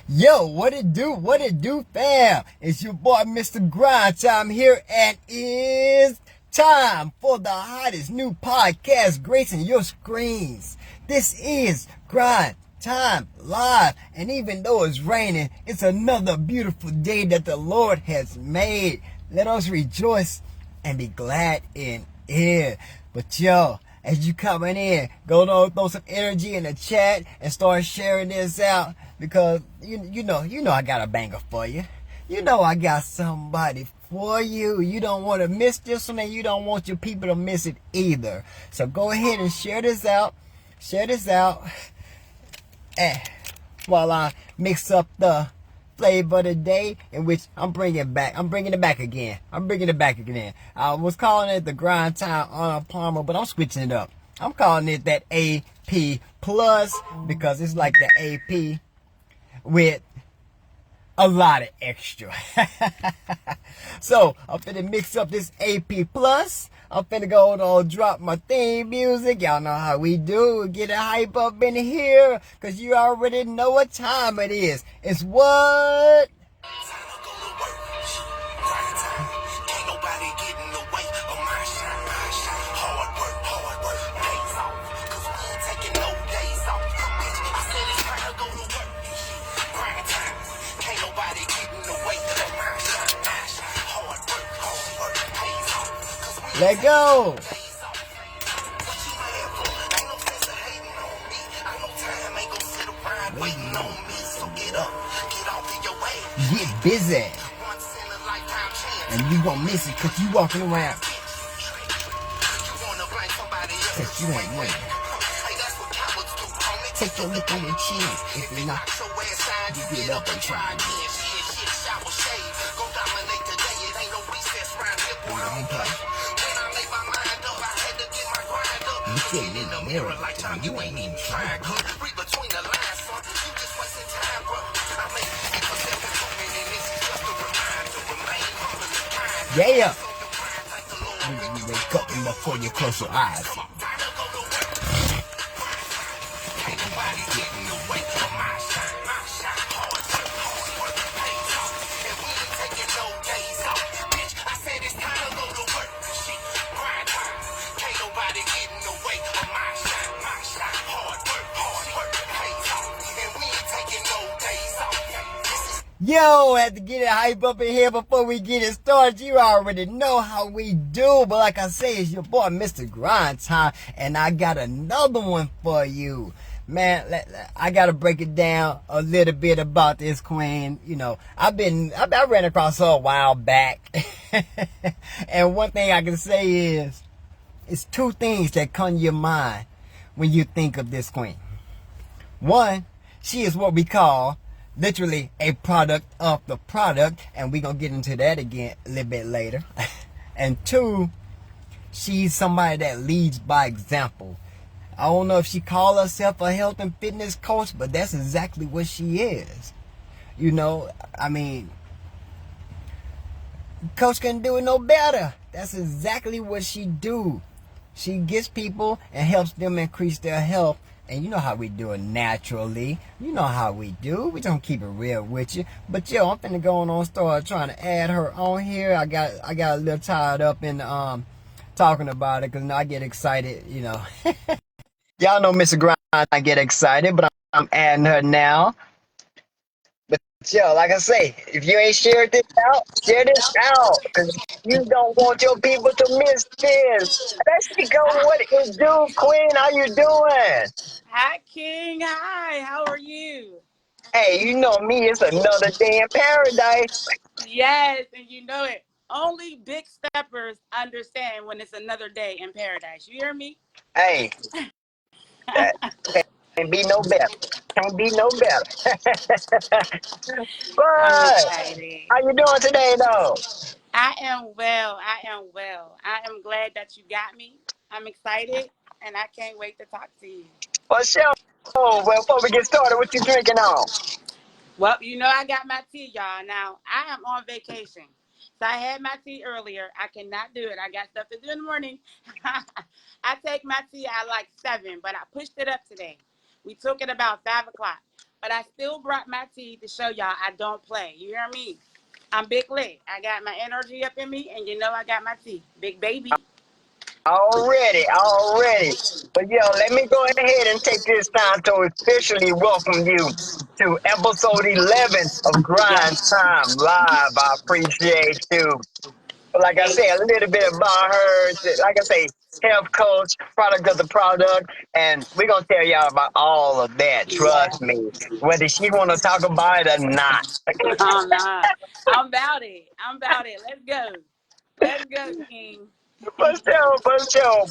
Yo, what it do, fam? It's your boy, Mr. Grind Time here, and it's time for the hottest new podcast gracing your screens. This is Grind Time Live, and even though it's raining, it's another beautiful day that the Lord has made. Let us rejoice and be glad in it. But yo, as you coming in, go throw some energy in the chat and start sharing this out because you know I got a banger for you. You know I got somebody for you. You don't want to miss this one, and you don't want your people to miss it either. So go ahead and share this out. Share this out. Eh, while I mix up the flavor of the day, in which I'm bringing it back. I'm bringing it back again. I was calling it the Grind Time on Palmer, but I'm switching it up. I'm calling it that AP Plus because it's like the AP with a lot of extra. So I'm finna mix up this AP Plus. I'm finna go and drop my theme music. Y'all know how we do. Get a hype up in here, cause you already know what time it is. It's what? Let go. Get busy. And you won't miss it cause you walking around. Cause you ain't winning. Take a look on your chin. If you're not, you get up and try again. You sitting in the mirror like time you ain't even trying. Yeah. When you wake up and before you close your eyes. Yo, had to get it hype up in here before we get it started. You already know how we do. But like I say, it's your boy, Mr. Grind Time. And I got another one for you. Man, I got to break it down a little bit about this queen. You know, I ran across her a while back. And one thing I can say is, it's two things that come to your mind when you think of this queen. One, she is what we call literally a product of the product, and we're gonna get into that again a little bit later. And two, she's somebody that leads by example. I don't know if she call herself a health and fitness coach, but that's exactly what she is. You know, I mean, coach couldn't do it no better. That's exactly what she do. She gets people and helps them increase their health. And you know how we do it naturally. You know how we do. We don't keep it real with you. But yo, I'm finna go on start trying to add her on here. I got a little tied up in talking about it because I get excited, you know. Y'all know Mr. Grind, I get excited, but I'm adding her now. But yo, like I say, if you ain't shared this out, share this out. Because you don't want your people to miss this. Let's go. What it do, Queen? How you doing? Hi, King. Hi. How are you? Hey, you know me, it's another day in paradise. Yes, and you know it. Only big steppers understand when it's another day in paradise. You hear me? Hey, that can't be no better. Can't be no better. I'm But excited. how you doing today though? I am well. I am well. I am glad that you got me. I'm excited, and I can't wait to talk to you. For sure. Well, before we get started, what you drinking on? Well, you know I got my tea, y'all. Now, I am on vacation. So I had my tea earlier. I cannot do it. I got stuff to do in the morning. I take my tea at like 7, but I pushed it up today. We took it about 5 o'clock. but I still brought my tea to show y'all I don't play. You hear me? I'm big lit. I got my energy up in me, and you know I got my tea. Big baby. Already. But yo, let me go ahead and take this time to officially welcome you to episode 11 of Grind Yeah. Time Live. I appreciate you. Like I Hey. say, a little bit about her. Like I say, health coach, product of the product, and we're gonna tell y'all about all of that. Yeah. Trust me, whether she want to talk about it or not. I'm not. I'm about it. I'm about it. Let's go. Let's go, King. For sure.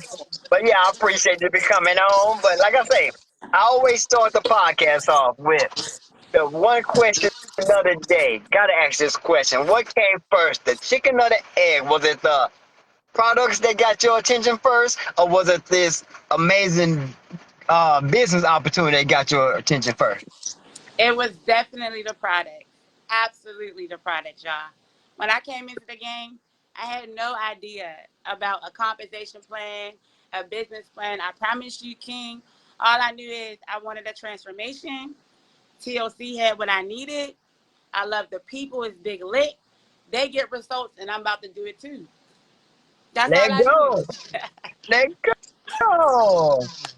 But yeah, I appreciate you be coming on. But like I say, I always start the podcast off with the one question of the day. Gotta ask this question: what came first, the chicken or the egg? Was it the products that got your attention first, or was it this amazing business opportunity that got your attention first? It was definitely the product. Absolutely the product, y'all. When I came into the game, I had no idea about a compensation plan, a business plan. I promise you, King, all I knew is I wanted a transformation. TLC had what I needed. I love the people. It's big lit. They get results, and I'm about to do it too. That's all Let I knew. go. Let go.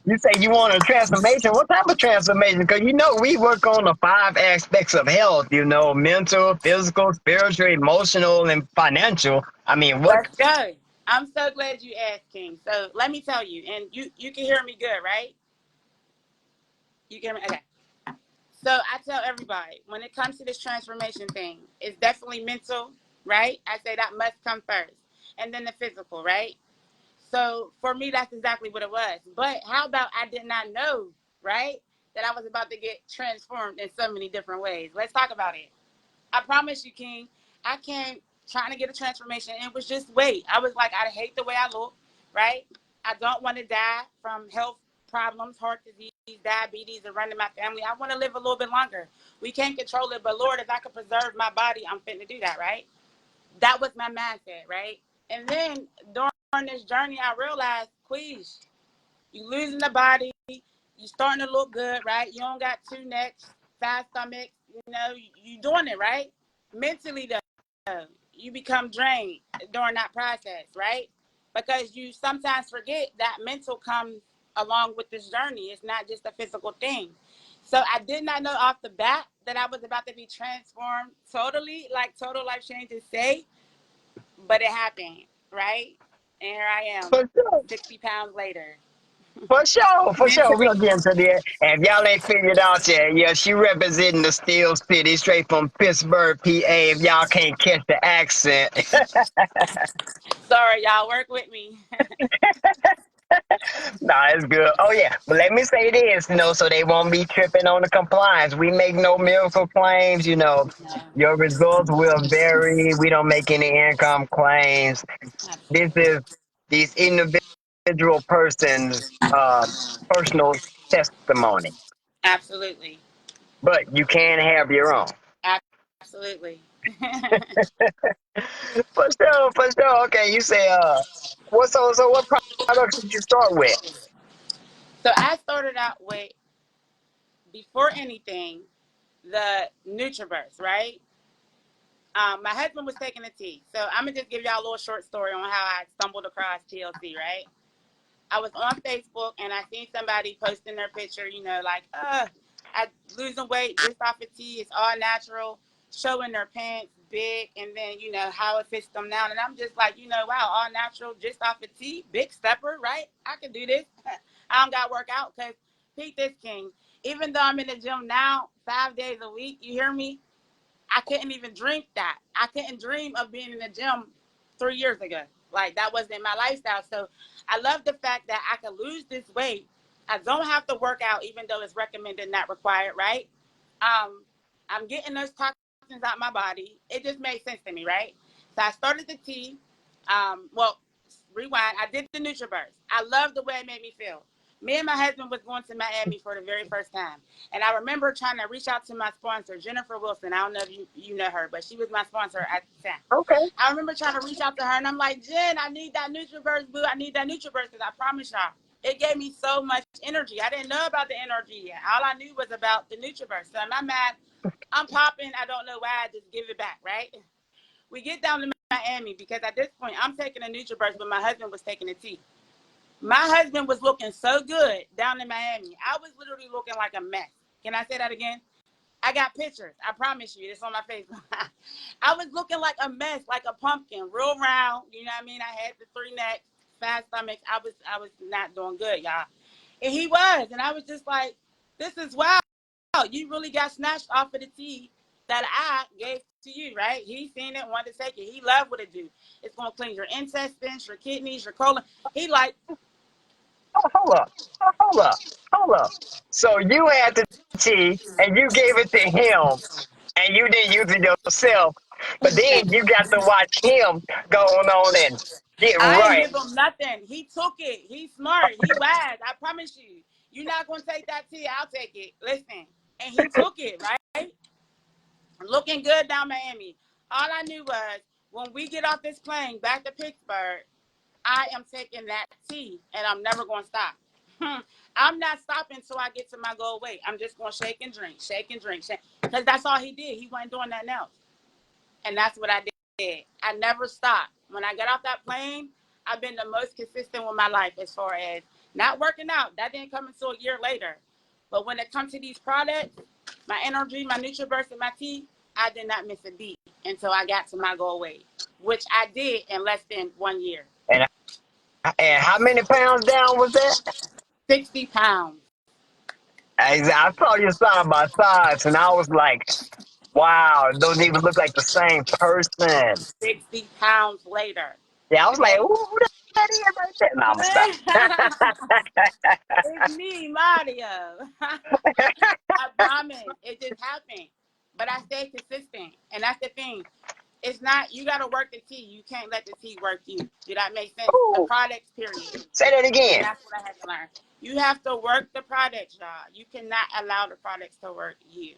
You say you want a transformation. What type of transformation? Because you know we work on the five aspects of health. You know, mental, physical, spiritual, emotional, and financial. I mean, what? Let's go. I'm so glad you asked, King. So let me tell you, and you can hear me good, right? You can hear me? Okay. So I tell everybody when it comes to this transformation thing, it's definitely mental, right? I say that must come first, and then the physical, right? So for me, that's exactly what it was. But how about I did not know, right, that I was about to get transformed in so many different ways? Let's talk about it. I promise you, King, I came trying to get a transformation, and it was just weight. I was like, I hate the way I look, right? I don't want to die from health problems, heart disease, diabetes, and running my family. I want to live a little bit longer. We can't control it, but Lord, if I could preserve my body, I'm fit to do that, right? That was my mindset, right? And then during this journey, I realized, please, you losing the body, you starting to look good, right? You don't got two necks, five stomachs, you doing it, right? Mentally, though, you become drained during that process, right? Because you sometimes forget that mental comes along with this journey. It's not just a physical thing. So I did not know off the bat that I was about to be transformed totally, like total life changes say, but it happened, right? And here I am, For sure. 60 pounds later. For sure. We're Mentally, gonna get into that. And if y'all ain't figured out yet, yeah, she representing the Steel City straight from Pittsburgh, PA. If y'all can't catch the accent. sorry, y'all, work with me. Nah, it's good. Oh yeah, but let me say this, so they won't be tripping on the compliance. We make no miracle claims. Your results will vary. We don't make any income claims. This Absolutely. is these individual persons' personal testimony, Absolutely. but you can have your own. Absolutely. For sure. Okay, you say what products did you start with? So I started out with, before anything, the Nutriverse, right? My husband was taking a tea. So I'm going to just give y'all a little short story on how I stumbled across TLC, right? I was on Facebook and I seen somebody posting their picture, like, I losing weight just off of tea. It's all natural, showing their pants big, and then how it fits them now. And I'm just like, wow, all natural just off of tea, big stepper, right? I can do this. I don't got to work out because Pete this King. Even though I'm in the gym now 5 days a week, you hear me? I couldn't even dream that. I couldn't dream of being in the gym 3 years ago. Like that wasn't my lifestyle. So I love the fact that I can lose this weight. I don't have to work out, even though it's recommended, not required, right? Um, I'm getting those toxins out my body. It just made sense to me, right? So I started the tea. Well, rewind. I did the NutriBurst. I love the way it made me feel. Me and my husband was going to Miami for the very first time. And I remember trying to reach out to my sponsor, Jennifer Wilson. I don't know if you know her, but she was my sponsor at the time. Okay. I remember trying to reach out to her, and I'm like, Jen, I need that NutriBurst, boo. I need that NutriBurst because I promise y'all, It gave me so much energy. I didn't know about the energy yet. All I knew was about the Nutriverse. So I'm mad. I'm popping. I don't know why. I just give it back, right? We get down to Miami because at this point I'm taking a Nutriverse, but my husband was taking a tea. My husband was looking so good down in Miami. I was literally looking like a mess. Can I say that again? I got pictures. I promise you. It's on my Facebook. I was looking like a mess, like a pumpkin, real round. You know what I mean? I had the 3 necks, fat stomach. I was not doing good, y'all. And he was. And I was just like, this is wow. You really got snatched off of the tea that I gave to you, right? He seen it, wanted to take it. He loved what it do. It's going to clean your intestines, your kidneys, your colon. He like, Oh, hold up, hold up, hold up. So you had the tea and you gave it to him, and you didn't use it yourself. But then you got to watch him go on and get I didn't right. give him nothing. He took it. He's smart. He wise. I promise you. You're not going to take that tea. I'll take it. Listen. And he took it, right? Looking good down Miami. All I knew was when we get off this plane back to Pittsburgh, I am taking that tea and I'm never going to stop. I'm not stopping until I get to my goal weight. I'm just going to shake and drink, shake and drink. Because that's all he did. He wasn't doing nothing else. And that's what I did. I never stopped. When I got off that plane, I've been the most consistent with my life as far as not working out. That didn't come until a year later. But when it comes to these products, my energy, my Nutriverse, and my tea, I did not miss a beat until I got to my goal weight, which I did in less than 1 year. And how many pounds down was that? 60 pounds. I saw your side by sides, and I was like, wow, those even look like the same person. 60 pounds later. Yeah, I was like, Okay? ooh, who that is right there? No, I'm gonna stop. It's me, Mario. I promise. It just happened. But I stayed consistent. And that's the thing. It's not, you got to work the tea. You can't let the tea work you. Did that make sense? The Ooh, products, period. say that And again. that's what I had to learn. You have to work the products, y'all. You cannot allow the products to work you.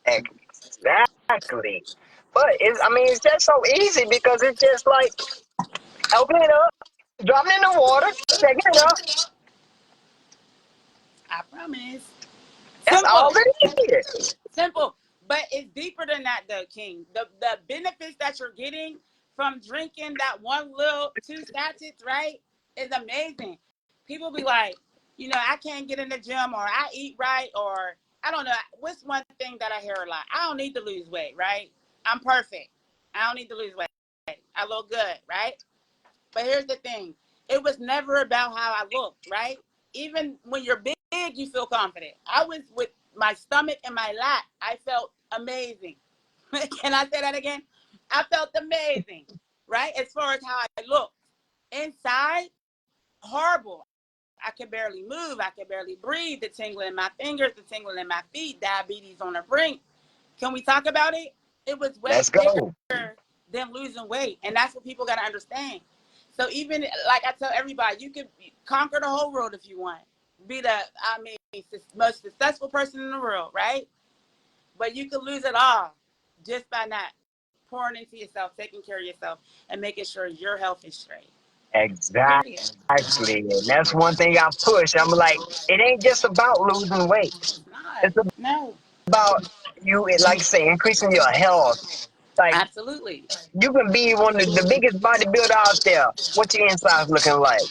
Exactly. But I mean, it's just so easy because it's just like open it up, drop it in the water, shaking it up. I promise. That's all Simple. it is. Simple. But it's deeper than that, though, King. The benefits that you're getting from drinking that one little 2 sachets, right, is amazing. People be like, I can't get in the gym, or I eat right, or I don't know. What's one thing that I hear a lot? I don't need to lose weight, right? I'm perfect. I don't need to lose weight. I look good, right? But here's the thing. It was never about how I looked, right? Even when you're big, you feel confident. I was with my stomach and my lap. I felt amazing. Can I say that again? I felt amazing, right? As far as how I looked. Inside, horrible. I could barely move. I could barely breathe. The tingling in my fingers, the tingling in my feet, diabetes on the brink. Can we talk about it? It was way Let's bigger go. than losing weight. And that's what people got to understand. So even like I tell everybody, you can conquer the whole world if you want. Be the, most successful person in the world, right? But you can lose it all just by not pouring into yourself, taking care of yourself, and making sure your health is straight. Exactly. Period. And that's one thing I push. I'm like, it ain't just about losing weight. It's not. It's No. about you, like you say, increasing your health. Like, Absolutely. you can be one of the biggest bodybuilder out there. What your inside's looking like?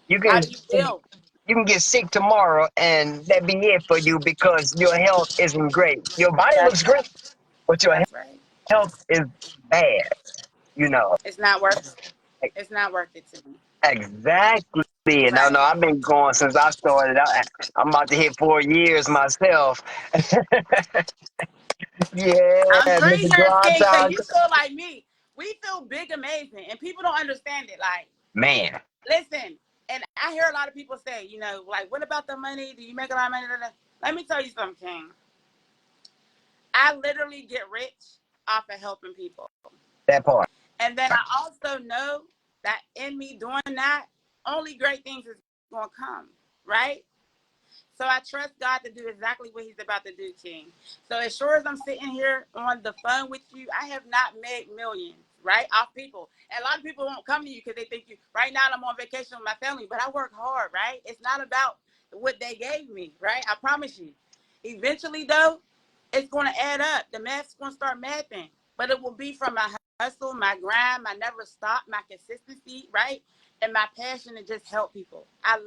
You How can do you feel? you can get sick tomorrow, and that be it for you because your health isn't great. Your body That's looks great, right. but your That's right. health is bad. You know. It's not worth it. It's not worth it to me. Exactly. And I know Right. I've been going since I started. I'm about to hit 4 years myself. I'm Yeah, 3 Mr. years Grind king, so Time. you feel like me. We feel big, amazing, and people don't understand it. Like, Man, listen, and I hear a lot of people say, like, what about the money? Do you make a lot of money? Let me tell you something, King. I literally get rich off of helping people. that part. And then I also know that in me doing that, only great things is going to come, right? So I trust God to do exactly what he's about to do, King. So as sure as I'm sitting here on the phone with you, I have not made millions, right? Off people. And a lot of people won't come to you because they think you, right now I'm on vacation with my family, but I work hard, right? It's not about what they gave me, right? I promise you. Eventually, though, it's going to add up. The math's going to start mathing, but it will be from my hustle, my grind, my never stop, my consistency, right? And my passion to just help people. I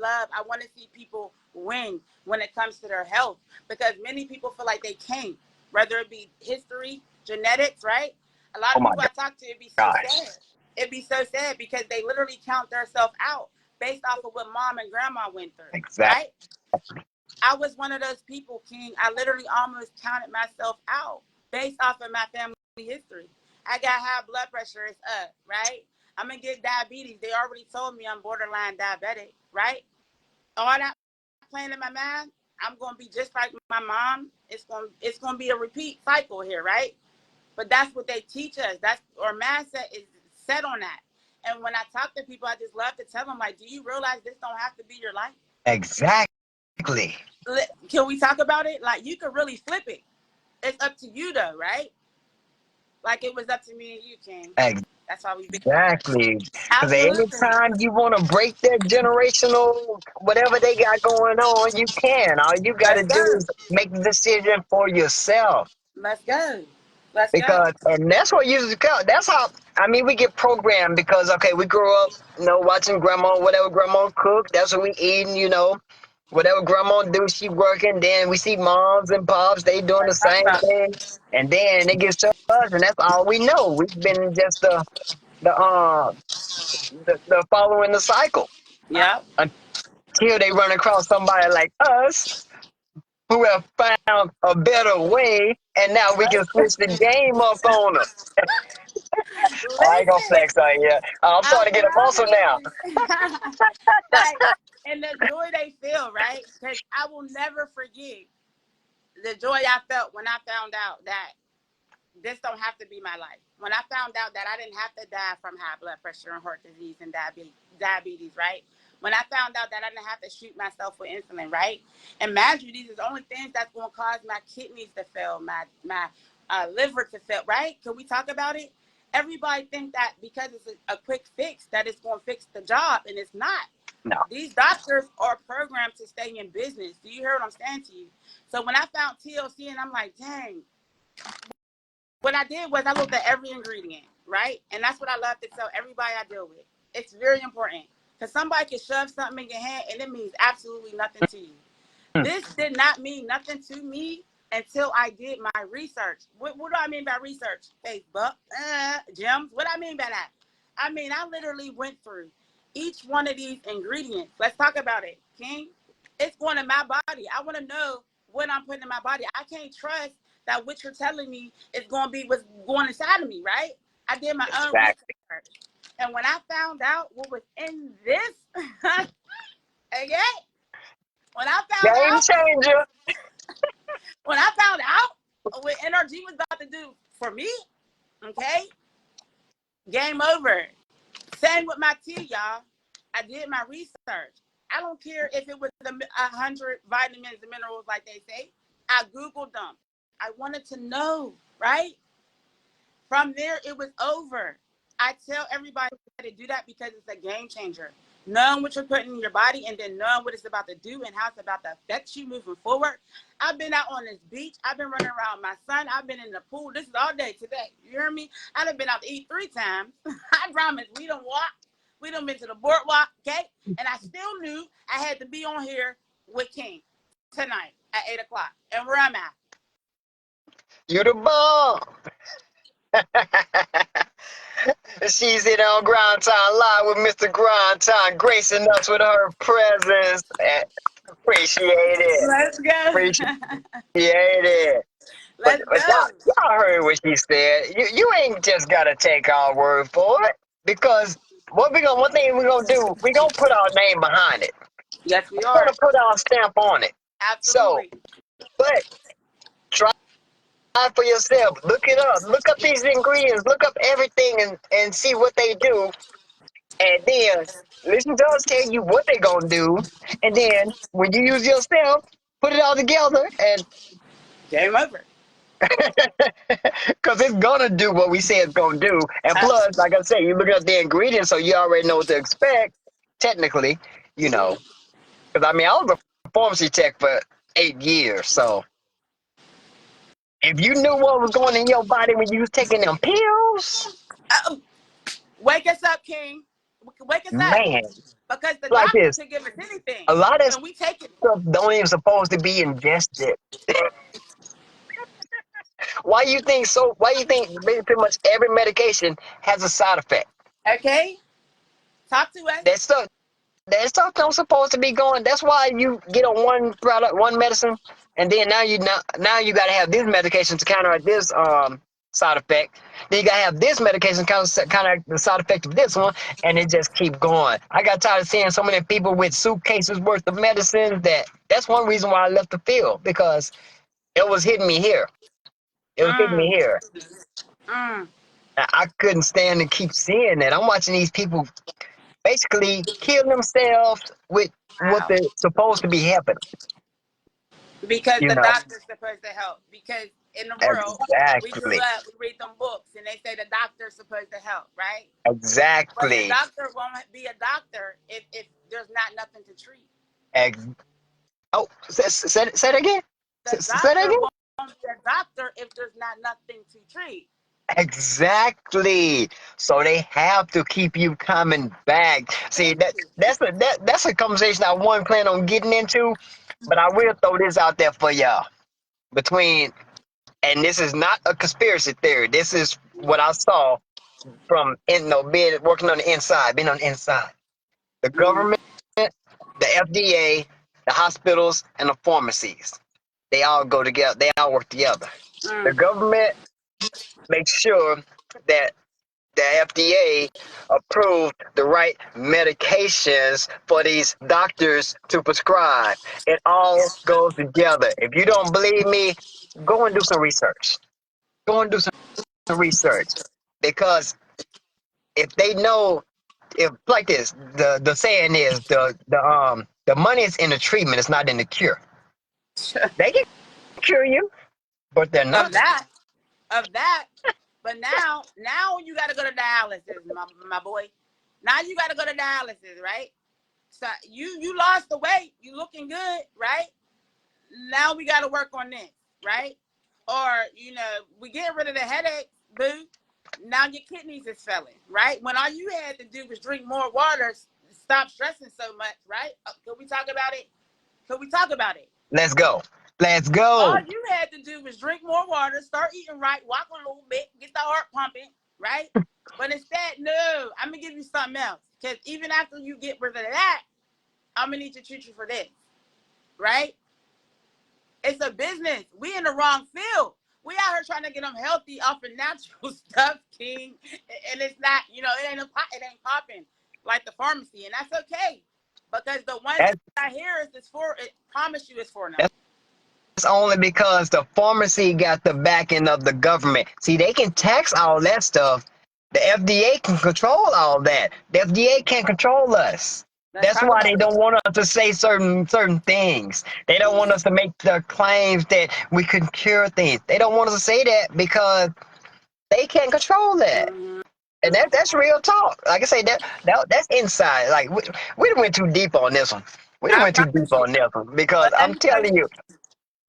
want to see people win when it comes to their health because many people feel like they can't, whether it be history, genetics, right? A lot Oh of my people I talk to, it'd be so gosh. sad. It'd be so sad because they literally count themselves out based off of what mom and grandma went through, Exactly. right? I was one of those people, King. I literally almost counted myself out based off of my family history. I got high blood pressure, it's up, right? I'm gonna get diabetes. They already told me I'm borderline diabetic, right? All that playing in my mind, I'm gonna be just like my mom. It's gonna be a repeat cycle here, right? But that's what they teach us. That's our mindset is set on that. And when I talk to people, I just love to tell them, like, do you realize this don't have to be your life? Exactly. Can we talk about it? Like, you could really flip it. It's up to you, though, right? Like it was up to me and you, King. That's why we've been. Exactly. Because Absolutely. anytime you want to break that generational, whatever they got going on, you can. All you got to Let's do go. is make the decision for yourself. Let's go. Let's go. Because, and that's what usually comes. That's how, I mean, we get programmed because, okay, we grew up, watching grandma, whatever grandma cook, that's what we eating, whatever grandma do, she working. Then we see moms and pops, they doing the Let's talk same about it. thing. And then it gets to us, and that's all we know. We've been just the, uh, the following the cycle Yep. until they run across somebody like us who have found a better way, and now we can switch the game up on them. I ain't gonna Listen, flex on you. I'm I starting to get love emotional now. it. Like, and the joy they feel, right? Because I will never forget the joy I felt when I found out that this don't have to be my life. When I found out that I didn't have to die from high blood pressure and heart disease and diabetes, right? When I found out that I didn't have to shoot myself with insulin, right? And mind you, these are the only things that's going to cause my kidneys to fail, my liver to fail, right? Can we talk about it? Everybody think that because it's a quick fix that it's going to fix the job, and it's not. No, These doctors are programmed to stay in business. Do you hear what I'm saying to you? So when I found TLC, and I'm like, dang, what I did was I looked at every ingredient, right? And that's what I love to tell everybody I deal with. It's very important because somebody can shove something in your hand and it means absolutely nothing to you. This did not mean nothing to me until I did my research. What do I mean by research? Facebook, gems. What do I mean by that? I mean, I literally went through each one of these ingredients. Let's talk about it, King. It's going in my body. I want to know what I'm putting in my body. I can't trust that what you're telling me is going to be what's going inside of me, right? I did my own exactly. research. And when I found out what was in this, okay, when I found Game out, changer. when I found out what NRG was about to do for me, okay, game over. Same with my tea, y'all. I did my research. I don't care if it was 100 vitamins and minerals like they say. I Googled them. I wanted to know, right? From there, it was over. I tell everybody to do that because it's a game changer. Knowing what you're putting in your body and then knowing what it's about to do and how it's about to affect you moving forward. I've been out on this beach. I've been running around with my son. I've been in the pool. This is all day today. You hear me? I've been out to eat 3 times. I promise. We done walked. We done been to the boardwalk, okay? And I still knew I had to be on here with King tonight at 8 o'clock. And where I'm at. You the bomb. She's in on Grind Time Live with Mr. Grind Time, gracing us with her presence. Appreciate it. Let's go. Appreciate it. But, Let's but y'all, go. y'all heard what she said. You ain't just gotta take our word for it because one thing we gonna do, we gonna put our name behind it. Yes, we We're are. gonna put our stamp on it. So, Absolutely. but try for yourself. Look it up. Look up these ingredients. Look up everything and see what they do. And then listen to us tell you what they gonna do. And then when you use yourself, put it all together and Game over. because because it's gonna do what we say it's gonna do. And plus, like I say, you look at the ingredients, so you already know what to expect. Technically, you know, because I mean, I was a pharmacy tech for 8 years, so if you knew what was going in your body when you was taking them pills, Uh, Wake us up, King. Wake us up. man, Because the like doctor this, could give us anything. a lot of And we take it. stuff don't even supposed to be ingested. Why you think so? Why you think pretty much every medication has a side effect? Okay? Talk to us. That stuff that stuff don't supposed to be going. That's why you get on one product, one medicine, and then now you gotta have this medication to counteract this side effect. Then you gotta have this medication to counteract the side effect of this one, and it just keep going. I got tired of seeing so many people with suitcases worth of medicine. That's one reason why I left the field, because it was hitting me here. It was hitting me Mm, here. mm. I couldn't stand to keep seeing that. I'm watching these people basically kill themselves with what Wow. they're supposed to be helping. Because You the know, doctor's supposed to help. Because in the world, we grew exactly, up, we read them books, and they say the doctor's supposed to help, right? But the exactly. doctor won't be a doctor if there's not nothing to treat. Ex- oh, say it again. The Say that doctor again. won't be a doctor if there's not nothing to treat. Exactly. So they have to keep you coming back. See, Thank you. that's a conversation I wasn't planning on getting into, but I will throw this out there for y'all. Between, and this is not a conspiracy theory. This is what I saw from being working on the inside, being on the inside. The Mm, government, the FDA, the hospitals, and the pharmacies. They all go together. They all work together. The mm, government makes sure that the FDA approved the right medications for these doctors to prescribe. It all goes together. If you don't believe me, go and do some research. Go and do some research, because if they know, if like this, the saying is the money is in the treatment, it's not in the cure. They can cure you, but they're of not. that, of that. But now you got to go to dialysis, my boy. Now you got to go to dialysis, right? So you lost the weight, you looking good, right? Now we got to work on this, right? Or we get rid of the headache, boo. Now your kidneys is failing, right? When all you had to do was drink more water, stop stressing so much, right? Could we talk about it? Could we talk about it? Let's go. Let's All go. you had to do was drink more water, start eating right, walk a little bit, get the heart pumping, right? But instead, no, I'm gonna give you something else. Because even after you get rid of that, I'm gonna need to treat you for this, right? It's a business. We in the wrong field. We out here trying to get them healthy off of natural stuff, King, and it's not. It ain't popping like the pharmacy, and that's okay because the ones that That's, I hear is for. It promise you, it's for them. that's only because the pharmacy got the backing of the government. See, they can tax all that stuff. The FDA can control all that. The FDA can't control us. Let's That's talk why about they it. don't want us to say certain things. They don't want us to make the claims that we can cure things. They don't want us to say that because they can't control that. Mm-hmm. And that's real talk. Like I say, that's inside. Like we went too deep on this one. We I went too deep promise you. on this one, because But let I'm me tell telling you, you,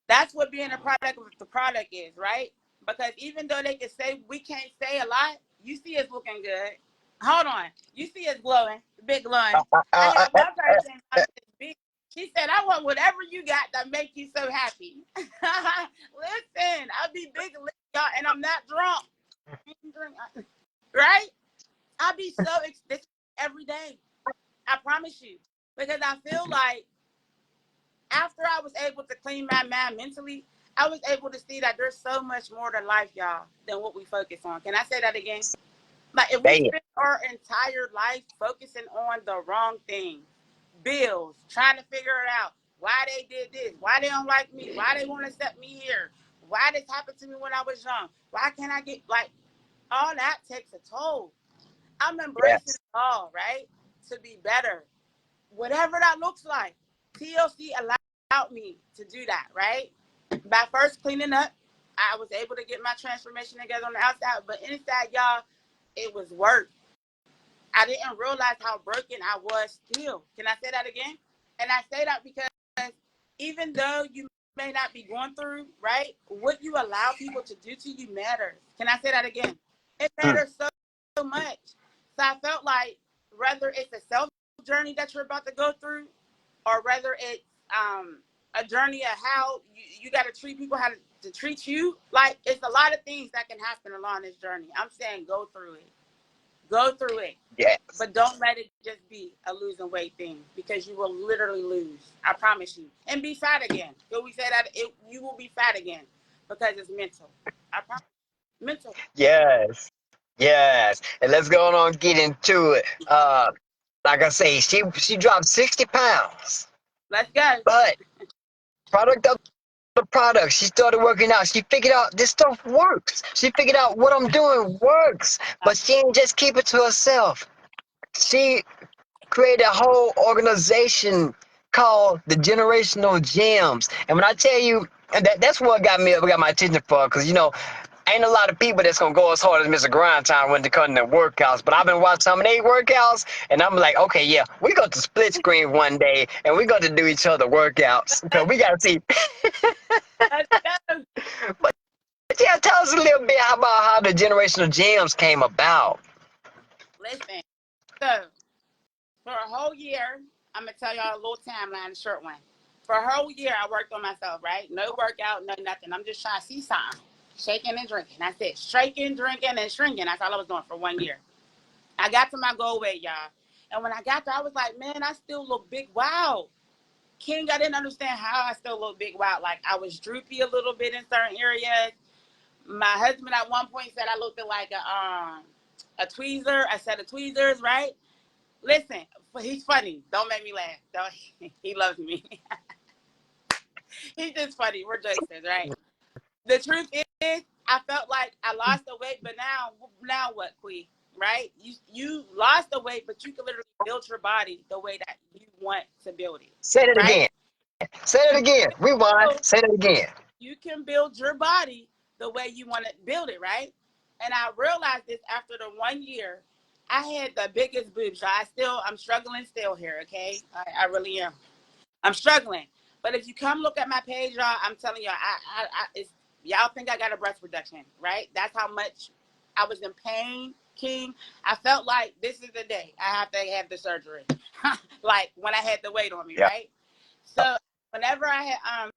that's what being a product of the product is, right? Because even though they can say we can't say a lot, you see us looking good. Hold on, you see us glowing, big glowing. uh, I uh, uh, had one person on this beat. She said, "I want whatever you got that make you so happy." Listen, I'll be big, y'all, and I'm not drunk, right? I'll be so this every day. I promise you, because I feel like after I was able to clean my mind mentally, I was able to see that there's so much more to life, y'all, than what we focus on. Can I say that again? Like if we they spend our entire life focusing on the wrong thing, bills, trying to figure it out, why they did this, why they don't like me, why they want to set me here, why this happened to me when I was young, why can't I get like all that takes a toll. I'm embracing yes, it all, right? To be better. Whatever that looks like. TLC allowed me to do that, right? By first cleaning up, I was able to get my transformation together on the outside, but inside, y'all, it was work. I didn't realize how broken I was still. Can I say that again? And I say that because even though you may not be going through, right, what you allow people to do to you matters. Can I say that again? It matters so much. So I felt like whether it's a self journey that you're about to go through, or whether it's a journey of how you got to treat people, how to treat you, like it's a lot of things that can happen along this journey. I'm saying go through it. Go through it. Yes. But don't let it just be a losing weight thing, because you will literally lose. I promise you. And be fat again. Will we say that? You will be fat again because it's mental. I promise. Mental. Yes. Yes. And let's go on and get into it. Like I say, she dropped 60 pounds. Let's go. But product of the product, she started working out. She figured out this stuff works. She figured out what I'm doing works. But she didn't just keep it to herself. She created a whole organization called the Generational Gems. And when I tell you, and that's what got my attention for, because ain't a lot of people that's gonna go as hard as Mr. Grindtime when they come to workouts. But I've been watching some of their workouts, and I'm like, okay, yeah, we go to split screen one day, and we got to do each other workouts because we gotta see. Let's go. But yeah, tell us a little bit about how the Generational Gems came about. Listen. So for a whole year, I'm gonna tell y'all a little timeline, a short one. For a whole year, I worked on myself, right? No workout, no nothing. I'm just trying to see something. Shaking and drinking. That's it. Shaking, drinking, and shrinking. That's all I was doing for 1 year. I got to my goal weight, y'all. And when I got there, I was like, man, I still look big. Wow. King, I didn't understand how I still look big. Wow. Like I was droopy a little bit in certain areas. My husband at one point said I looked like a tweezer, a set of tweezers, right? Listen, he's funny. Don't make me laugh. Don't, he loves me. He's just funny. We're jokesters, right? The truth is, I felt like I lost the weight, but now what, Quee? Right? You lost the weight, but you can literally build your body the way that you want to build it. Say it Right? again. Say it again. Rewind. Say it again. You can build your body the way you want to build it, right? And I realized this after the 1 year. I had the biggest boobs. I'm struggling still here, okay? I really am. I'm struggling. But if you come look at my page, y'all, I'm telling y'all, y'all think I got a breast reduction, right? That's how much I was in pain, King. I felt like this is the day I have to have the surgery. Like when I had the weight on me, Yeah. right? So whenever I had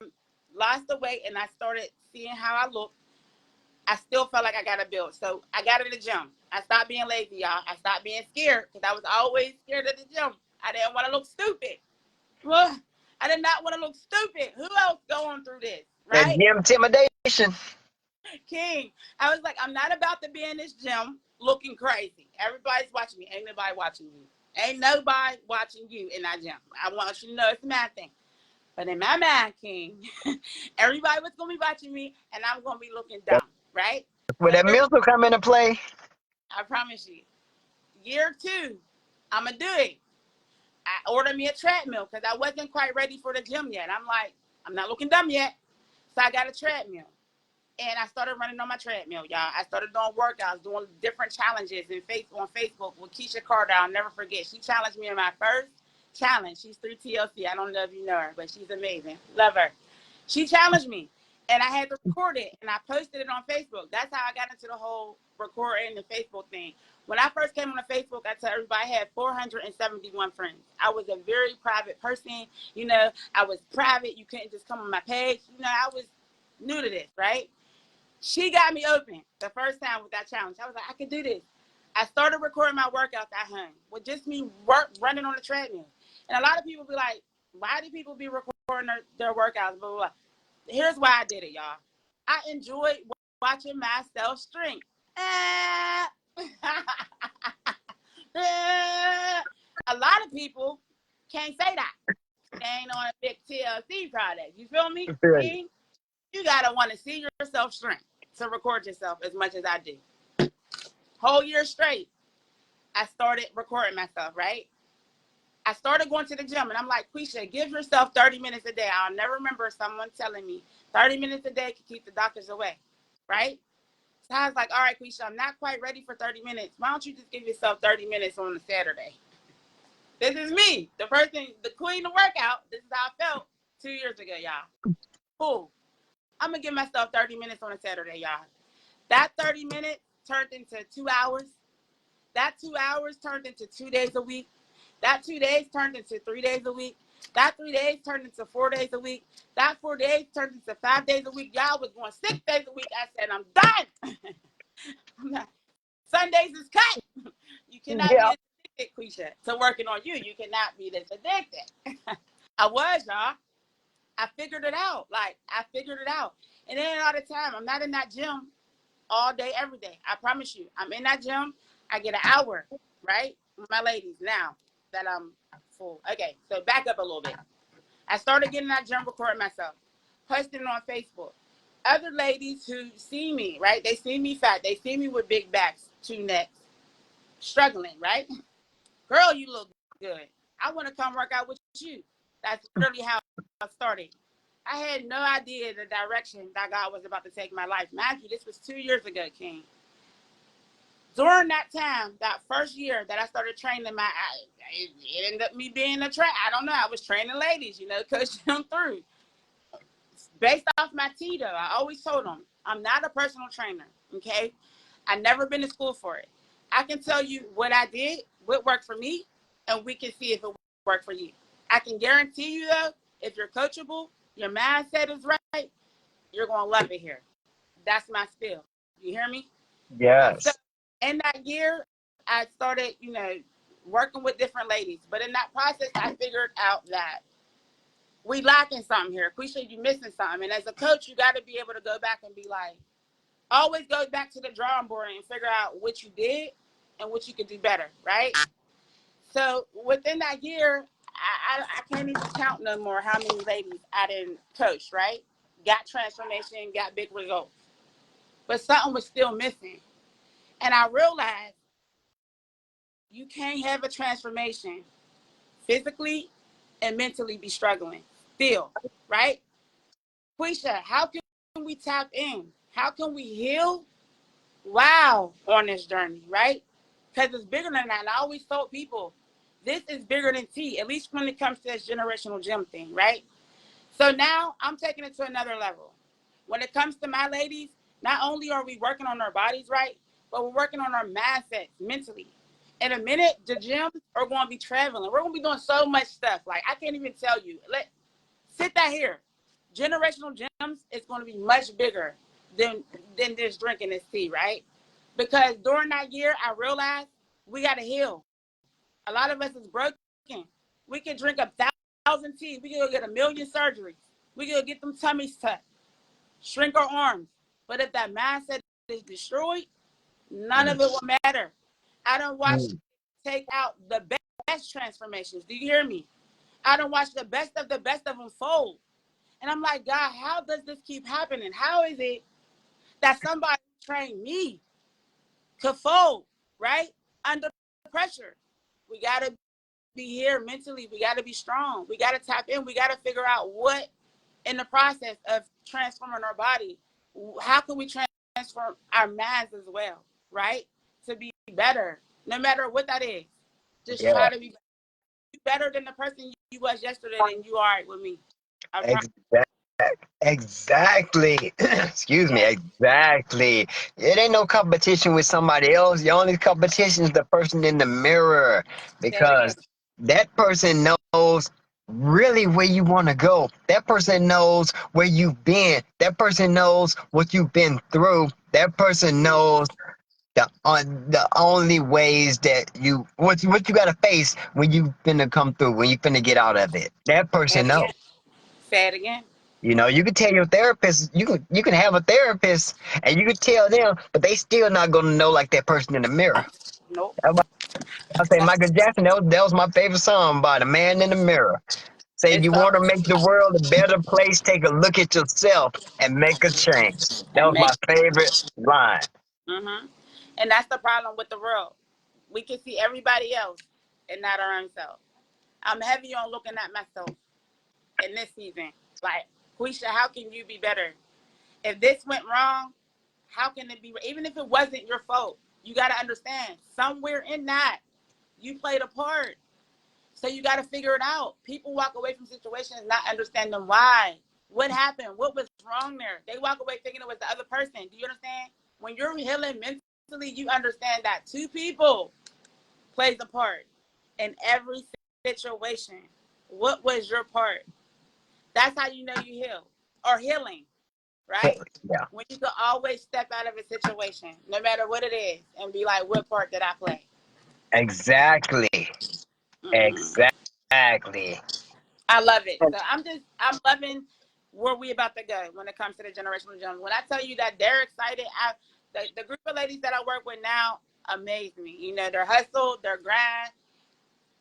lost the weight and I started seeing how I looked, I still felt like I got to build. So I got in the gym. I stopped being lazy, y'all. I stopped being scared because I was always scared of the gym. I didn't want to look stupid. Well, I did not want to look stupid. Who else going through this, That right? gym intimidation. King, I was like, I'm not about to be in this gym looking crazy. Everybody's watching me. Ain't nobody watching you. Ain't nobody watching you in that gym. I want you to know it's a mad thing. But in my mind, King, everybody was going to be watching me, and I'm going to be looking dumb, right? Will So that mental come into play? I promise you, year 2, I'm going to do it. I ordered me a treadmill because I wasn't quite ready for the gym yet. I'm like, I'm not looking dumb yet. So I got a treadmill. And I started running on my treadmill, y'all. I started doing workouts, doing different challenges on Facebook with Keisha Carter. I'll never forget. She challenged me in my first challenge. She's through TLC. I don't know if you know her, but she's amazing. Love her. She challenged me. And I had to record it. And I posted it on Facebook. That's how I got into the whole recording the Facebook thing. When I first came on the Facebook, I tell everybody I had 471 friends. I was a very private person. I was private. You couldn't just come on my page. I was new to this, right? She got me open the first time with that challenge. I was like, I can do this. I started recording my workouts at home with just me running on the treadmill. And a lot of people be like, why do people be recording their workouts, blah, blah, blah. Here's why I did it, y'all. I enjoyed watching myself strength. A lot of people can't say that. They ain't on a big TLC product. You feel me? Right. You got to want to see yourself strength to record yourself as much as I do. Whole year straight, I started recording myself, right? I started going to the gym, and I'm like, Quisha, give yourself 30 minutes a day. I'll never remember someone telling me 30 minutes a day can keep the doctors away. right? So I was like, all right, Quisha, I'm not quite ready for 30 minutes. Why don't you just give yourself 30 minutes on a Saturday? This is me, the person, the queen of workout. This is how I felt 2 years ago, y'all. Cool. I'm going to give myself 30 minutes on a Saturday, y'all. That 30 minutes turned into 2 hours. That 2 hours turned into 2 days a week. That 2 days turned into 3 days a week. That 3 days turned into 4 days a week. That 4 days turned into 5 days a week. Y'all was going 6 days a week. I said, I'm done. I'm not. Sundays is cut. You cannot be Yeah. addicted, Quisha, to working on you. You cannot be this addicted. I was, y'all. I figured it out. Like, I figured it out. And then all the time, I'm not in that gym all day, every day. I promise you. I'm in that gym. I get an hour, right? My ladies, now that I'm full. Okay, so back up a little bit. I started getting that gym, recording myself, posting it on Facebook. Other ladies who see me, right? They see me fat. They see me with big backs, 2 necks, struggling, right? Girl, you look good. I want to come work out with you. That's really how I started. I had no idea the direction that God was about to take my life. Mind you, this was 2 years ago, King. During that time, that first year that I started training it ended up me being a train. I don't know. I was training ladies, coaching them through. Based off my T, though, I always told them, I'm not a personal trainer, okay? I never been to school for it. I can tell you what I did, what worked for me, and we can see if it worked for you. I can guarantee you, though, if you're coachable, your mindset is right, you're going to love it here. That's my spiel. You hear me? So Yes. in that year, I started, working with different ladies. But in that process, I figured out that we lacking something here. Quisha, you missing something. And as a coach, you got to be able to go back and be like, always go back to the drawing board and figure out what you did and what you could do better, right? So within that year, I can't even count no more how many ladies I didn't coach, right? Got transformation, got big results. But something was still missing. And I realized you can't have a transformation physically and mentally be struggling still, right? Quisha, how can we tap in? How can we heal? Wow, on this journey, right? Because it's bigger than that. And I always told people, this is bigger than T, at least when it comes to this generational gym thing, right? So now I'm taking it to another level. When it comes to my ladies, not only are we working on our bodies, right, but we're working on our mindsets mentally. In a minute, the gyms are going to be traveling. We're going to be doing so much stuff. Like, I can't even tell you. Sit that here. Generational gyms is going to be much bigger than just drinking this tea, right? Because during that year, I realized we got to heal. A lot of us is broken. We can drink 1,000 teas. We can go get 1,000,000 surgeries. We can go get them tummies tucked, shrink our arms. But if that mindset is destroyed, none of it will matter. I don't watch Mm. take out the best transformations. Do you hear me? I don't watch the best of them fold. And I'm like, God, how does this keep happening? How is it that somebody trained me could fold, right? Under pressure. We got to be here mentally. We got to be strong. We got to tap in. We got to figure out what, in the process of transforming our body, how can we transform our minds as well, right? To be better, no matter what that is. Just Yeah. try to be better than the person you was yesterday than you are with me. I promise. Exactly. Exactly. Excuse me. Yeah. Exactly. It ain't no competition with somebody else. Your only competition is the person in the mirror Say it again. because that person knows really where you want to go. That person knows where you've been. That person knows what you've been through. That person knows the only ways that what you gotta face when you finna come through, when you finna get out of it. That Say person it knows. again. Say it again. You can tell your therapist, you can have a therapist and you can tell them, but they still not gonna know like that person in the mirror. Nope. That's why I say Michael Jackson, that was my favorite song by the man in the mirror. Said It's you so want to make the world a better place, take a look at yourself and make a change. That and was make. my favorite line. Mm-hmm. And that's the problem with the world. We can see everybody else and not our own self. I'm heavy on looking at myself in this season. Like, Quisha, how can you be better? If this went wrong, How can it be? Even if it wasn't your fault, you got to understand somewhere in that you played a part. So you got to figure it out. People walk away from situations not understanding why. What happened? What was wrong there? They walk away thinking it was the other person. Do you understand? When you're healing mentally, you understand that two people plays a part in every situation. What was your part? That's how you know you heal or healing, right? Yeah. When you can always step out of a situation, no matter what it is, and be like, what part did I play? Exactly. Mm-hmm. Exactly. I love it. So I'm loving where we about to go when it comes to the generational jump. When I tell you that they're excited, the group of ladies that I work with now amaze me. You know, their hustle, their grind.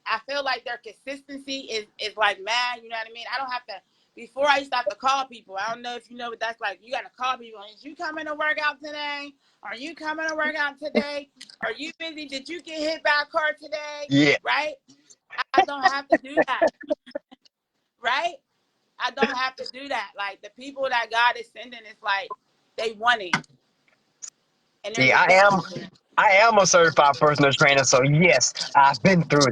I feel like their consistency is like mad. You know what I mean? I don't have to. Before I used to have to call people. I don't know if you know what that's like. You got to call people. Is you coming to work out today? Are you coming to work out today? Are you busy? Did you get hit by a car today? Yeah. Right? I don't have to do that. Right? I don't have to do that. Like the people that God is sending, it's like they want it, and there's See, a difference. I am a certified personal trainer, so yes, I've been through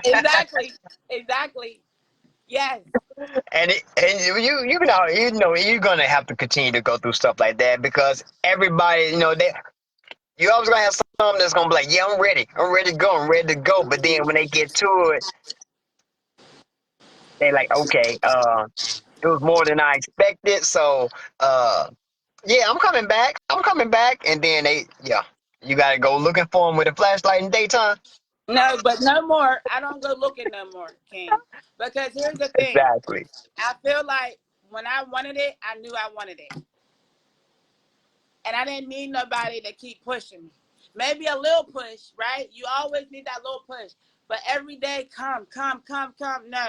Exactly, exactly. Yes. and you know you're gonna have to continue to go through stuff like that because everybody you always gonna have some that's gonna be like, yeah, I'm ready to go, but then when they get to it, they like, okay, it was more than I expected, so uh yeah, I'm coming back, and then you gotta go looking for them with a flashlight in daytime. No, but no more. I don't go looking no more, King. Because here's the thing. Exactly. I feel like when I wanted it, I knew I wanted it. And I didn't need nobody to keep pushing me. Maybe a little push, right? You always need that little push. But every day, come, come, come, come. No,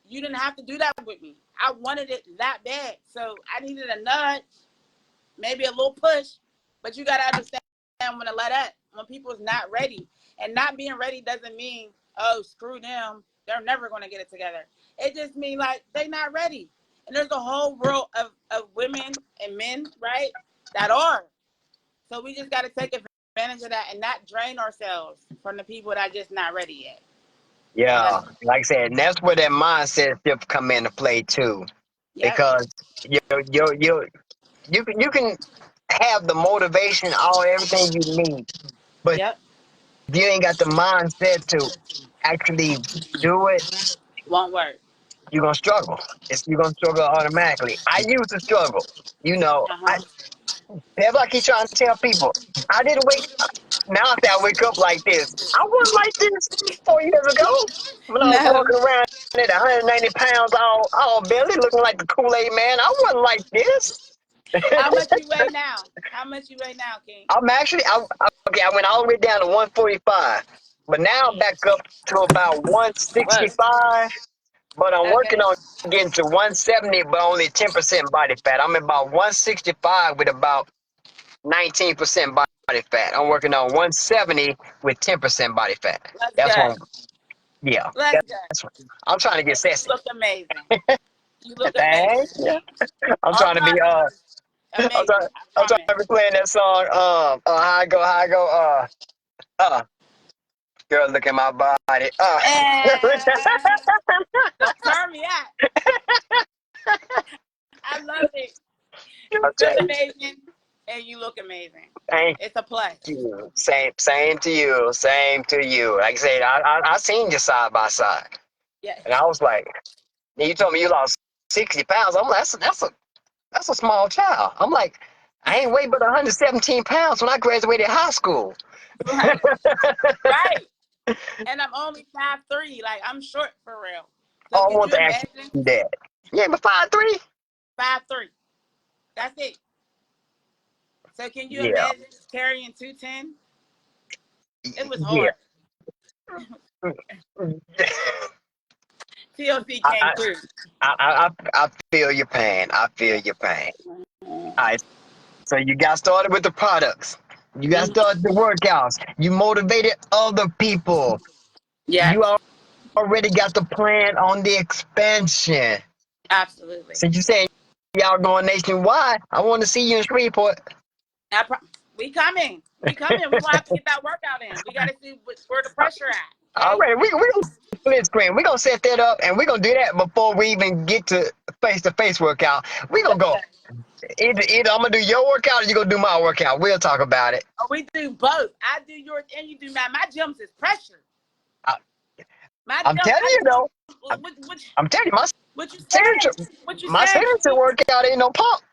you didn't have to do that with me. I wanted it that bad. So I needed a nudge, maybe a little push. But you got to understand when to let up, when people's not ready. And not being ready doesn't mean, oh, screw them. They're never going to get it together. It just means like they're not ready. And there's a whole world of women and men, right, that are. So we just got to take advantage of that and not drain ourselves from the people that are just not ready yet. So Yeah, that's, like I said, and that's where that mindset shift come into play too, yep, because you you can have the motivation, all everything you need, but yep, if you ain't got the mindset to actually do it, won't work. you're gonna struggle. You're gonna struggle automatically. I used to struggle. You know, Uh-huh. that's why I keep trying to tell people. I didn't wake. Now I say I wake up like this. I wasn't like this 4 years ago when I was No. walking around at 190 pounds, all belly, looking like the Kool-Aid man. I wasn't like this. How much you weigh now? How much you weigh now, King? I'm actually, okay. I went all the way down to 145, but now I'm back up to about Whoa. 165. But I'm working Okay. on getting to 170, but only 10% body fat. I'm about 165 with about 19% body fat. I'm working on 170 with 10% body fat. Let's That's go. one. Yeah, Let's go. that's what I'm trying to get And you sassy. look amazing. You look amazing, Thanks. Yeah. King. I'm All trying to be positives. I'm trying Amazing. I I'm trying promise. to be playing that song how I go uh girl, look at my body And don't turn me out. I love it. You I'm feel telling amazing and you look amazing. you. It's a plus. You. Same to you. Same to you. Like I said, I seen you side by side, Yes. and I was like, you told me you lost 60 pounds. I'm like, that's a small child. I'm like, I ain't weighed but 117 pounds when I graduated high school. Right. Right. And I'm only 5'3". Like I'm short for real. Oh, So I can want you to ask imagine? you that. Yeah, but 5'3". 5'3". That's it. So can you Yeah, imagine carrying 210? It was yeah. hard. TLC I, came I, through. I feel your pain. I feel your pain. All right, so you got started with the products. You got Mm-hmm. started the workouts. You motivated other people. Yes, You already got the plan on the expansion. absolutely. Since you saying y'all going nationwide, I want to see you in Shreveport. I pro- we coming. We coming. We gonna have to get that workout in. We gotta see where the pressure at. All Okay. right, we gonna split screen. We gonna set that up, and we gonna do that before we even get to face workout. We gonna go either I'm gonna do your workout or you gonna do my workout. We'll talk about it. Oh, we do both. I do yours and you do mine. My gyms is pressure. I, My I'm gym. telling you though. I'm, Which I'm telling you, my what you signature, said? What you my said? signature workout ain't no pump.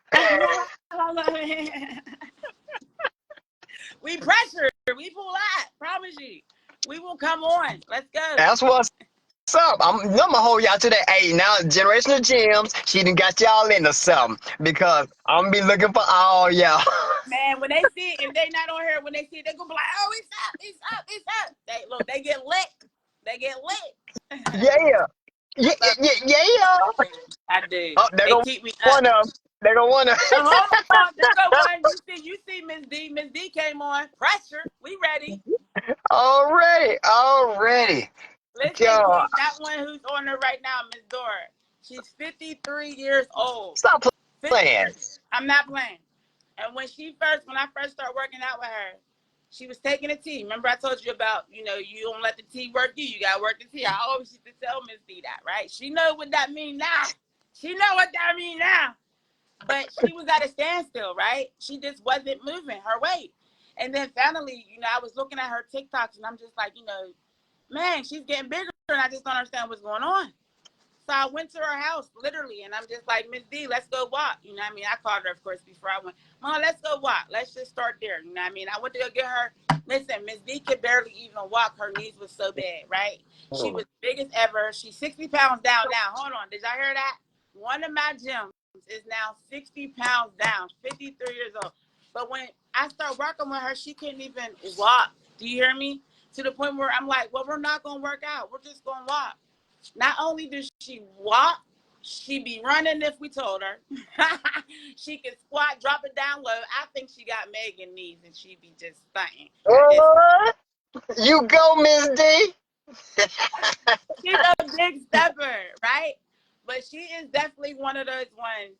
We pressure. We pull out. Promise you. We will come on. Let's go. That's what's up. I'm gonna hold y'all to that. Hey, now generational gyms, she done got y'all into something because I'm gonna be looking for all y'all. Man, when they see it, if they not on here, when they see it, they gonna be like, "Oh, it's up, it's up, it's up." They look, they get lit. They get lit. Yeah, yeah, I love yeah, yeah, yeah. it. I do. Oh, there They go keep me up. one of them. There go one of Oh, 'em. hold on, there go one. You see, Miss D. Miss D came on. Pressure. We ready. Already. Listen, God, King, that one who's on there right now, Miss Dora. She's 53 years old. stop 50, playing. I'm not playing. And when I first started working out with her, she was taking a tea. Remember I told you about, you don't let the tea work you. You got to work the tea. I always used to tell Miss D that, right? She know what that mean now. She know what that mean now. But she was at a standstill, right? She just wasn't moving her weight. And then finally, I was looking at her TikToks and I'm just like, man, she's getting bigger and I just don't understand what's going on. So I went to her house literally and I'm just like, Miss D, let's go walk. You know what I mean? I called her, of course, before I went, Mom, let's go walk. Let's just start there. You know what I mean? I went to go get her. Listen, Miss D could barely even walk. Her knees was so bad, right? She was big as ever. She's 60 pounds down now. Hold on. Did y'all hear that? One of my gyms is now 60 pounds down, 53 years old. But when I start working with her, she couldn't even walk. Do you hear me? To the point where I'm like, well, we're not going to work out. We're just going to walk. Not only does she walk, she be running if we told her. She can squat, drop it down low. I think she got Megan knees and she be just stunting at this. What? You go, Miss D. She's a big stepper, right? But she is definitely one of those ones,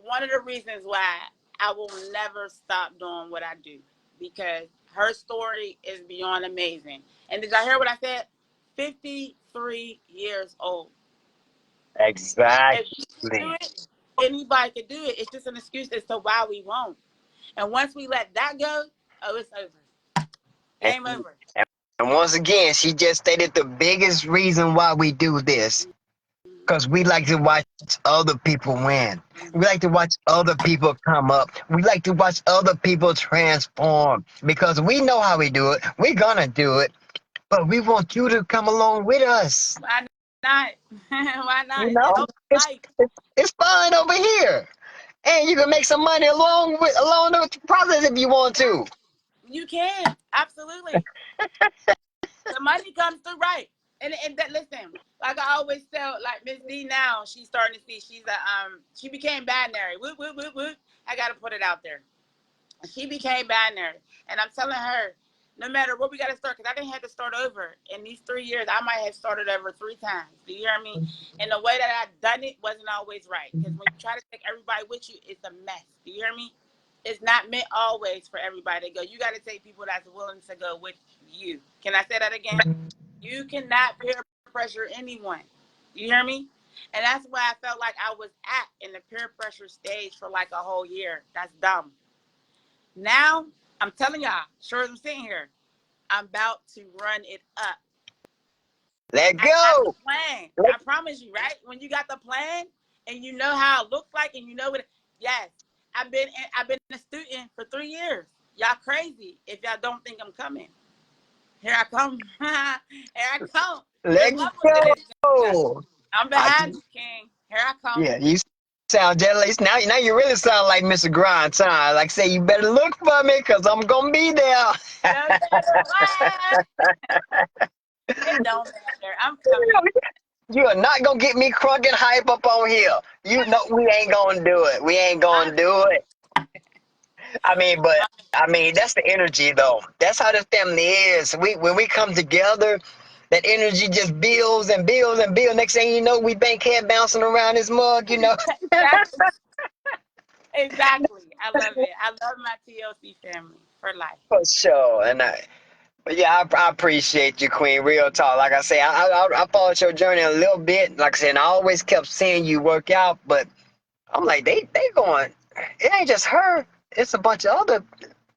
one of the reasons why I will never stop doing what I do because her story is beyond amazing. And did y'all hear what I said? 53 years old. If she can do Exactly. it, anybody can do it. It's just an excuse as to why we won't. And once we let that go, oh, it's over. And, Game over. and once again, she just stated the biggest reason why we do this. Because we like to watch other people win. We like to watch other people come up. We like to watch other people transform. Because we know how we do it. We're going to do it. But we want you to come along with us. Why not? Why not? You It know, helps it's, life. it's fun over here. And you can make some money along the process if you want to. You can. Absolutely. The money comes through right. And that listen, like I always tell, like Miss D now, she's starting to see she became binary. Whoop, whoop, whoop, whoop. I gotta put it out there. She became binary. And I'm telling her, no matter what we got to start, because I didn't have to start over. In these 3 years, I might have started over 3 times. Do you hear me? And the way that I done it wasn't always right. Because when you try to take everybody with you, it's a mess. Do you hear me? It's not meant always for everybody to go. You got to take people that's willing to go with you. Can I say that again? You cannot peer pressure anyone. You hear me? And that's why I felt like I was at in the peer pressure stage for like a whole year. That's dumb. Now, I'm telling y'all, sure as I'm sitting here, I'm about to run it up. Let I got the go. plan. Let, I promise you, right? When you got the plan and you know how it looks like and you know what, yes, I've been a student for 3 years. Y'all crazy if y'all don't think I'm coming. Here I come. Here I come. let Good luck with this. go. I'm I, behind you, King. Here I come. yeah, you sound jealous. Now you really sound like Mr. Grind Time. Like say, you better look for me because I'm going to be there. No matter what, it don't matter. I'm coming. You are not going to get me crunk and hype up on here. You know we ain't going to do it. We ain't going to do it. That's the energy though. That's how the family is. When we come together, that energy just builds and builds and builds. Next thing you know, we bankhead bouncing around this mug, you know. Exactly. Exactly. I love it. I love my TLC family for life. For sure. But yeah, I appreciate you, Queen. Real talk. Like I say, I followed your journey a little bit. Like I said, and I always kept seeing you work out, but I'm like, they going. It ain't just her. It's a bunch of other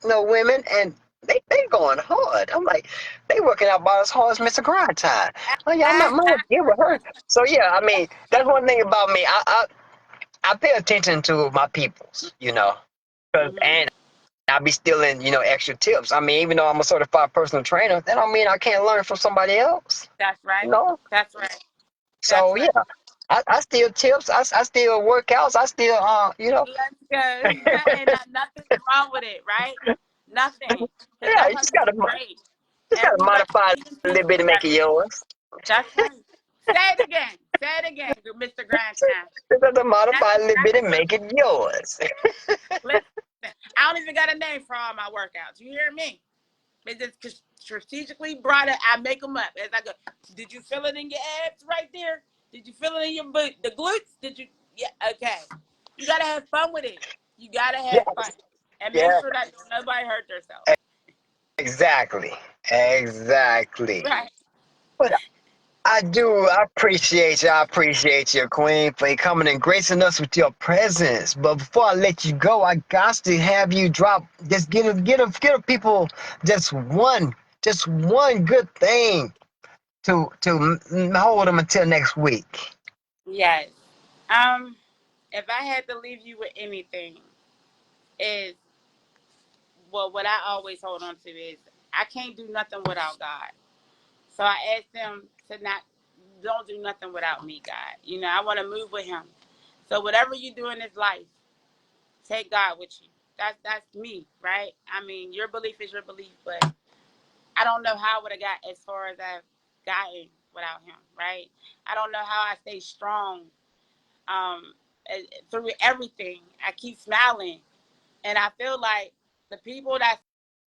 women, and they going hard. I'm like, they working out about as hard as Mr. Grind Time. Oh yeah, I'm not gonna get with her. So yeah, I mean, that's one thing about me. I pay attention to my peoples, Hmm. and I be stealing, extra tips. I mean, even though I'm a certified personal trainer, that don't mean I can't learn from somebody else. That's You right. know. That's right. That's So right. yeah, I steal tips. I steal workouts. I steal Let's go. And nothing's wrong with it, right? Nothing. Because Yeah, that's you how just you gotta be great. modify Even a little people bit to make gotta it be great. yours. That's right. Say it again. Say it again, Mr. Grandstand. Just have to That's modify a little bit exactly and what. make it yours. Listen, I don't even got a name for all my workouts. You hear me? It's just strategically brought it. I make them up as I go. Did you feel it in your abs right there? Did you feel it in your the glutes? Did you? Yeah. Okay. You gotta have fun with it. You gotta have fun, Yes. and make Yeah. sure that nobody hurt themselves. Exactly. Exactly. Right. But I do. I appreciate you. I appreciate you, Queen, for coming and gracing us with your presence. But before I let you go, I got to have you drop. Just get a people just one good thing to hold them until next week. Yes. Um. If I had to leave you with anything, is what I always hold on to is I can't do nothing without God. So I asked them to not don't do nothing without me, God. I want to move with Him. So whatever you do in this life, take God with you. That's me, right? I mean, your belief is your belief, but I don't know how I would have got as far as I've gotten without Him, right? I don't know how I stay strong through everything. I keep smiling, and I feel like the people that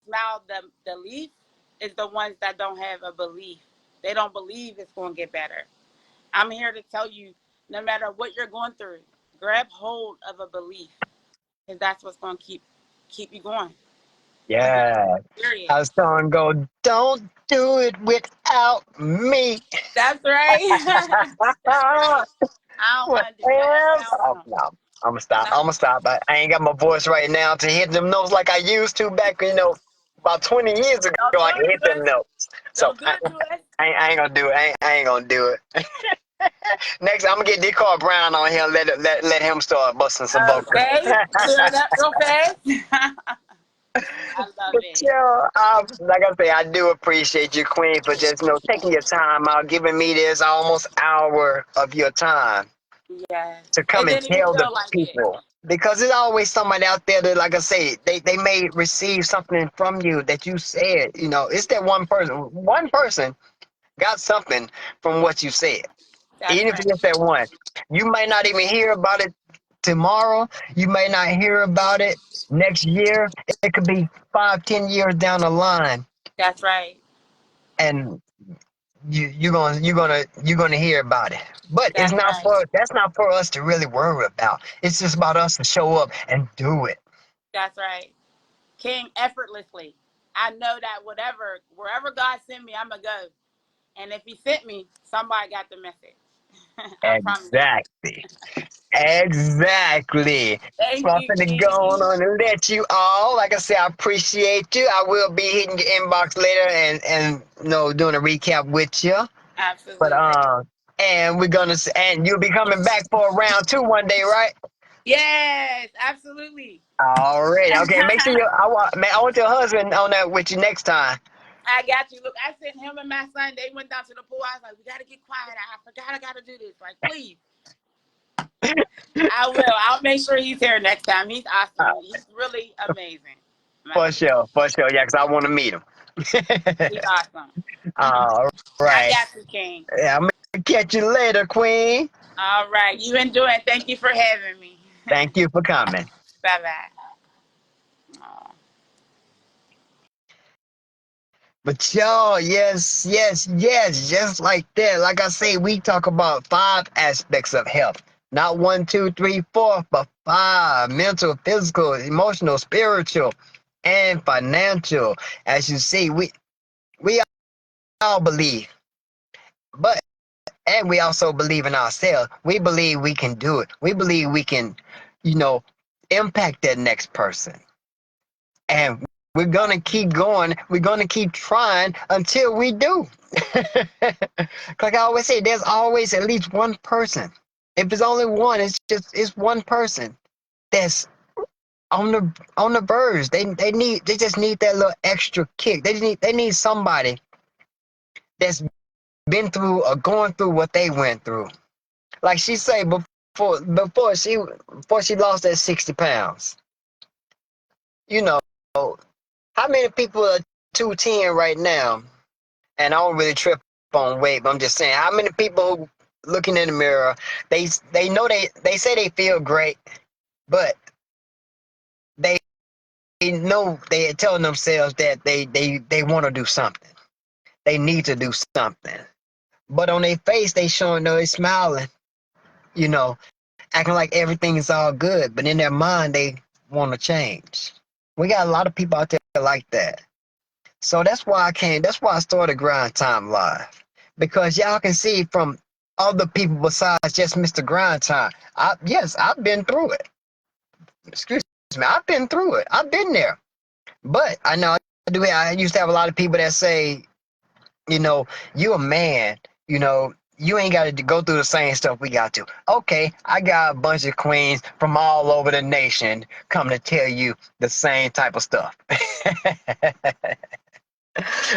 smile the least is the ones that don't have a belief. They don't believe it's going to get better. I'm here to tell you, no matter what you're going through, grab hold of a belief, because that's what's going to keep you going. Yeah. Period. Our song go, don't do it without me. That's right. That's right. I don't What want to do nothing else? without Oh, him. no. I'm gonna stop. I'm Nothing. gonna stop. I ain't got my voice right now to hit them notes like I used to back, about 20 years ago. Don't do I can it hit to them us. notes. So Don't do it to us. I ain't gonna do it. I ain't gonna do it. Next, I'm gonna get D. Carl Brown on here. Let him start busting some vocals. Okay. Clear it up real fast. I love But it. yeah, like I say, I do appreciate you, Queen, for just taking your time out, giving me this almost hour of your time Yes. to come It and didn't even tell the feel like it. people. Because there's always somebody out there that, like I say, they may receive something from you that you said. It's that one person. One person got something from what you said. That's Even if right. it's that one, you might not even hear about it tomorrow. You may not hear about it next year. It could be 5, 10 years down the line, That's right. and you're gonna hear about it. But it's That's not right. for that's not for us to really worry about. It's just about us to show up and do it. That's right. King effortlessly. I know that wherever God sent me, I'm going to go. And if He sent me, somebody got the message. I promise you. Exactly. Exactly. So Thank I'm you, finna go King. on and let you all. Like I said, I appreciate you. I will be hitting your inbox later and doing a recap with you. But Absolutely. and and you'll be coming back for a round two one day, right? Yes, absolutely. All right. Okay. Make sure I I want your husband on that with you next time. got you. Look, I sent him and my son. They went down to the pool. I was like, we got to get quiet. I forgot I got to do this. Like, please. I will. I'll make sure he's here next time. He's awesome. He's really amazing. My For son. sure. For sure. Yeah, because I want to meet him. He's awesome. All I right. got you, King. Yeah, I'm gonna catch you later, Queen. All right. You enjoy it. Thank you for having me. Thank you for coming. Bye bye. But y'all, yes, yes, yes, just like that. Like I say, we talk about 5 aspects of health. Not one, two, three, four, but five. Mental, physical, emotional, spiritual, and financial. As you see, we all believe, but and we also believe in ourselves. We believe we can do it. We believe we can, you know, impact that next person. And we're gonna keep going. We're gonna keep trying until we do. Like I always say, there's always at least one person. If it's only one, it's one person that's on the verge. They just need that little extra kick. They need somebody that's been through or going through what they went through. Like she said before she lost that 60 pounds. You know, how many people are 210 right now? And I don't really trip on weight, but I'm just saying, how many people who looking in the mirror, they know they say they feel great, but they know they're telling themselves that they want to do something. They need to do something. But on their face, they showing no, they smiling, you know, acting like everything is all good. But in their mind, they want to change. We got a lot of people out there like that. So that's why I started Grind Time Live. Because y'all can see from other people besides just Mr. Grind Time. Yes, I've been through it. Excuse me, I've been through it. I've been there. But I used to have a lot of people that say, you a man, you ain't got to go through the same stuff we got to. Okay, I got a bunch of queens from all over the nation come to tell you the same type of stuff.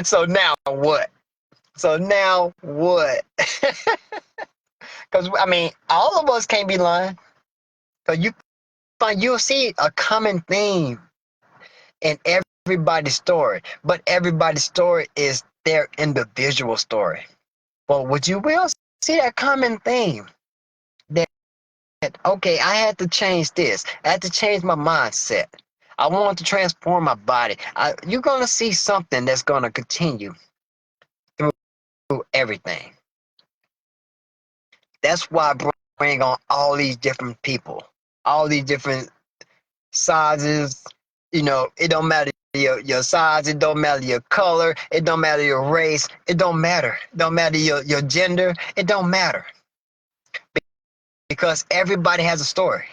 So now what? So now what? Because I mean, all of us can't be lying. Because you'll see a common theme in everybody's story, but everybody's story is their individual story. But what you will see that common theme that okay, I had to change this. I had to change my mindset. I want to transform my body. You're gonna see something that's gonna continue through everything. That's why I bring on all these different people, all these different sizes. It don't matter your size, it don't matter your color, it don't matter your race, it don't matter. It don't matter your gender, it don't matter. Because everybody has a story.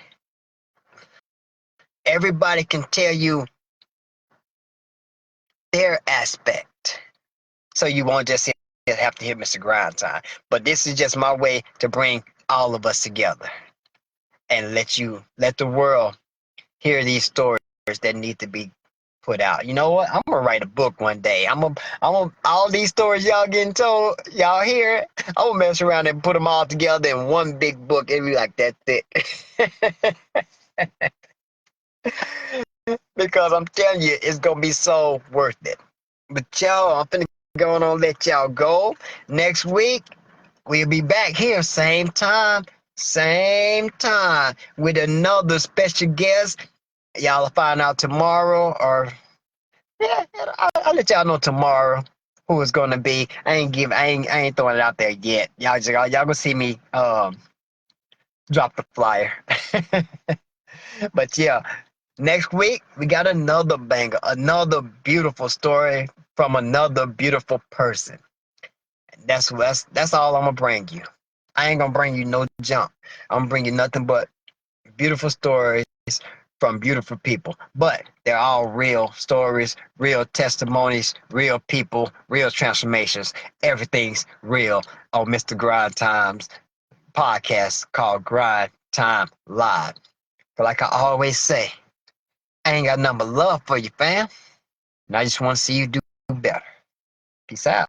Everybody can tell you their aspect. So you won't just have to hear Mr. Grind Time. But this is just my way to bring all of us together and let the world hear these stories that need to be put out. You know what? I'm gonna write a book one day. I'm gonna all these stories y'all getting told, y'all hear it. I'm gonna mess around and put them all together in one big book. It'll be like that thick. Because I'm telling you, it's gonna be so worth it. But y'all, I'm finna go on and let y'all go. Next week, we'll be back here, same time, with another special guest. Y'all will find out tomorrow, or yeah, I'll let y'all know tomorrow who it's gonna be. I ain't throwing it out there yet. Y'all gonna see me drop the flyer. But yeah, next week we got another banger, another beautiful story from another beautiful person. That's all I'm gonna bring you. I ain't gonna bring you no junk. I'm gonna bring you nothing but beautiful stories from beautiful people. But they're all real stories, real testimonies, real people, real transformations. Everything's real on Mr. Grind Time's podcast called Grind Time Live. But like I always say, I ain't got nothing but love for you, fam. And I just want to see you do better. Peace out.